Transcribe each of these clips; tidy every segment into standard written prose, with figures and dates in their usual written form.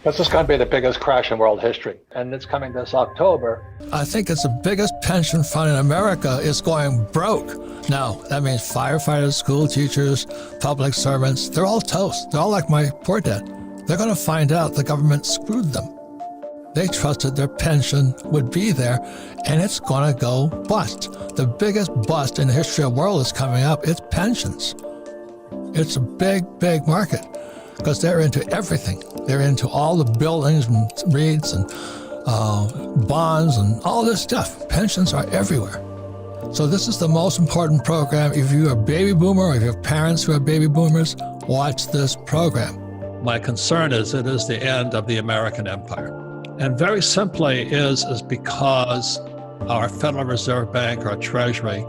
This is going to be the biggest crash in world history, and it's coming this October. I think it's the biggest pension fund in America is going broke. Now, that means firefighters, school teachers, public servants, they're all toast. They're all like my poor dad. They're going to find out the government screwed them. They trusted their pension would be there, and it's going to go bust. The biggest bust in the history of the world is coming up. It's pensions. It's a big, big market because they're into everything. They're into all the buildings and REITs and bonds and all this stuff. Pensions are everywhere. So this is the most important program. If you're a baby boomer or if you have parents who are baby boomers, watch this program. My concern is it is the end of the American empire. And very simply is because our Federal Reserve Bank, our Treasury,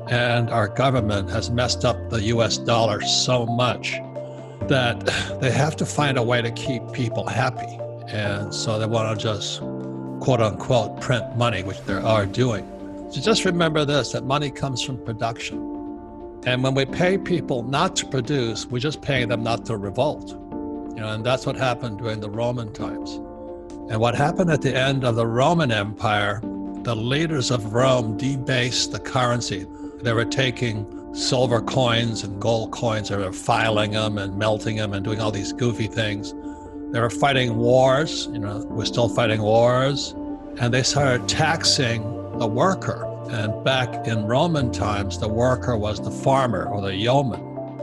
and our government has messed up the US dollar so much that they have to find a way to keep people happy. And so they want to just, quote unquote, print money, which they are doing. So just remember this, that money comes from production. And when we pay people not to produce, we're just paying them not to revolt. And that's what happened during the Roman times. And what happened at the end of the Roman Empire, the leaders of Rome debased the currency. They were taking silver coins and gold coins, they were filing them and melting them and doing all these goofy things. They were fighting wars, we're still fighting wars, and they started taxing the worker. And back in Roman times, the worker was the farmer or the yeoman.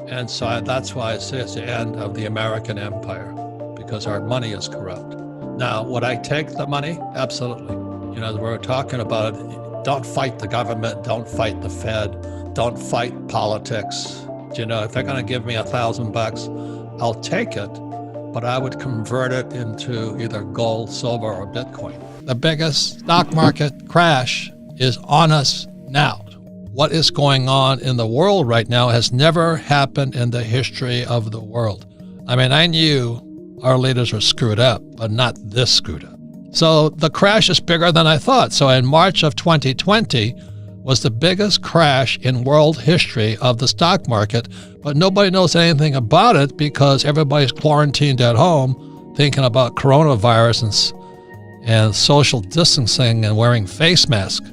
And so that's why I say it's the end of the American empire, because our money is corrupt. Now, would I take the money? Absolutely. We're talking about it. Don't fight the government, don't fight the Fed, don't fight politics. If they're going to give me $1,000, I'll take it, but I would convert it into either gold, silver, or Bitcoin. The biggest stock market crash is on us now. What is going on in the world right now has never happened in the history of the world. I knew our leaders were screwed up, but not this screwed up. So the crash is bigger than I thought. So in March of 2020 was the biggest crash in world history of the stock market, but nobody knows anything about it because everybody's quarantined at home thinking about coronavirus and social distancing and wearing face masks.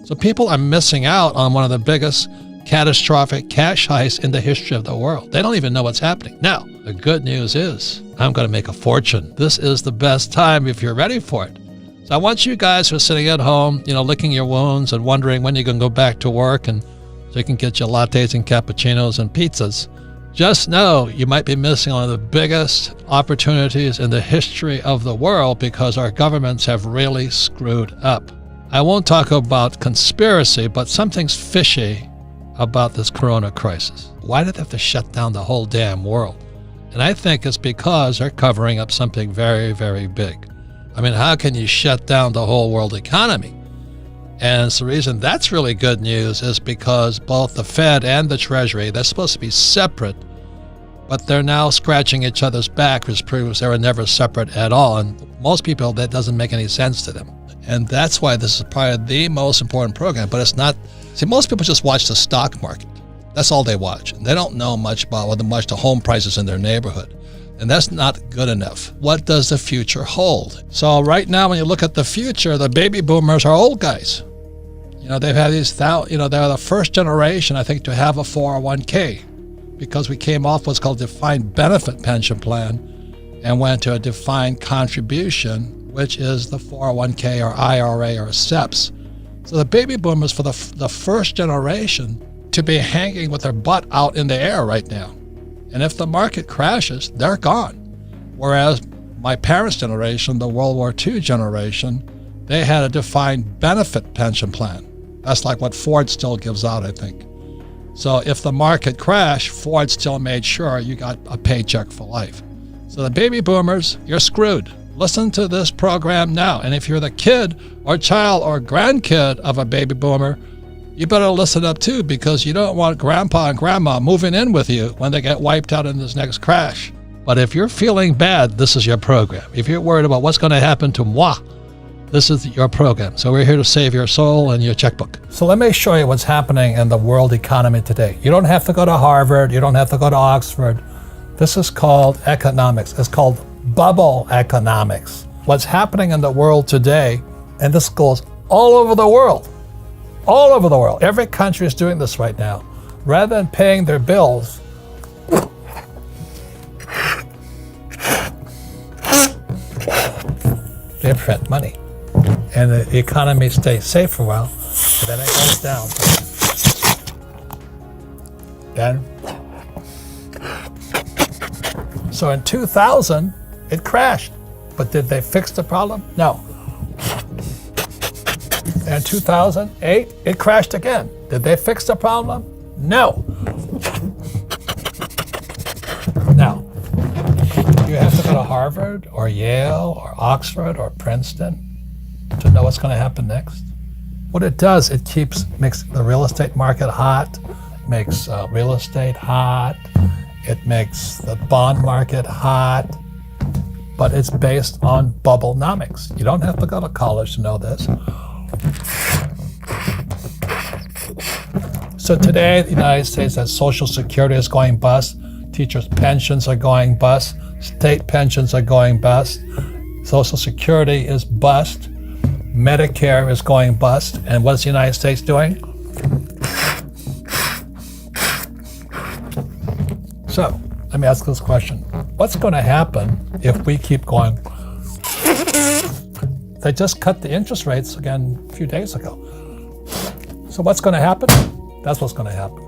So people are missing out on one of the biggest catastrophic cash heists in the history of the world. They don't even know what's happening. Now, the good news is I'm going to make a fortune. This is the best time if you're ready for it. So I want you guys who are sitting at home, licking your wounds and wondering when you're going to go back to work and so you can get your lattes and cappuccinos and pizzas. Just know you might be missing one of the biggest opportunities in the history of the world because our governments have really screwed up. I won't talk about conspiracy, but something's fishy about this corona crisis. Why did they have to shut down the whole damn world? And I think it's because they're covering up something very, very big. How can you shut down the whole world economy? And the reason that's really good news is because both the Fed and the Treasury, they're supposed to be separate, but they're now scratching each other's back, which proves they were never separate at all. And most people, that doesn't make any sense to them. And that's why this is probably the most important program, but it's not. See, most people just watch the stock market. That's all they watch. They don't know much about the home prices in their neighborhood. And that's not good enough. What does the future hold? So right now, when you look at the future, the baby boomers are old guys. They've had they're the first generation, I think, to have a 401k because we came off what's called defined benefit pension plan and went to a defined contribution, which is the 401k or IRA or SEPs. So the baby boomers for the first generation to be hanging with their butt out in the air right now. And if the market crashes, they're gone. Whereas my parents' generation, the World War II generation, they had a defined benefit pension plan. That's like what Ford still gives out, I think. So if the market crashed, Ford still made sure you got a paycheck for life. So the baby boomers, you're screwed. Listen to this program now. And if you're the kid or child or grandkid of a baby boomer, you better listen up too, because you don't want grandpa and grandma moving in with you when they get wiped out in this next crash. But if you're feeling bad, this is your program. If you're worried about what's going to happen to moi, this is your program. So we're here to save your soul and your checkbook. So let me show you what's happening in the world economy today. You don't have to go to Harvard. You don't have to go to Oxford. This is called economics. It's called bubble economics. What's happening in the world today, and this goes all over the world, every country is doing this right now. Rather than paying their bills, they print money. And the economy stays safe for a while, but then it goes down. So in 2000, it crashed. But did they fix the problem? No. In 2008, it crashed again. Did they fix the problem? No. Now, you have to go to Harvard or Yale or Oxford or Princeton to know what's going to happen next. What it does, it makes the real estate market hot, makes real estate hot, it makes the bond market hot, but it's based on bubblenomics. You don't have to go to college to know this. So today, the United States has Social Security is going bust, teachers' pensions are going bust, state pensions are going bust, Social Security is bust, Medicare is going bust, and what's the United States doing? So, let me ask this question. What's going to happen if we keep going? They just cut the interest rates again a few days ago. So what's going to happen? That's what's going to happen.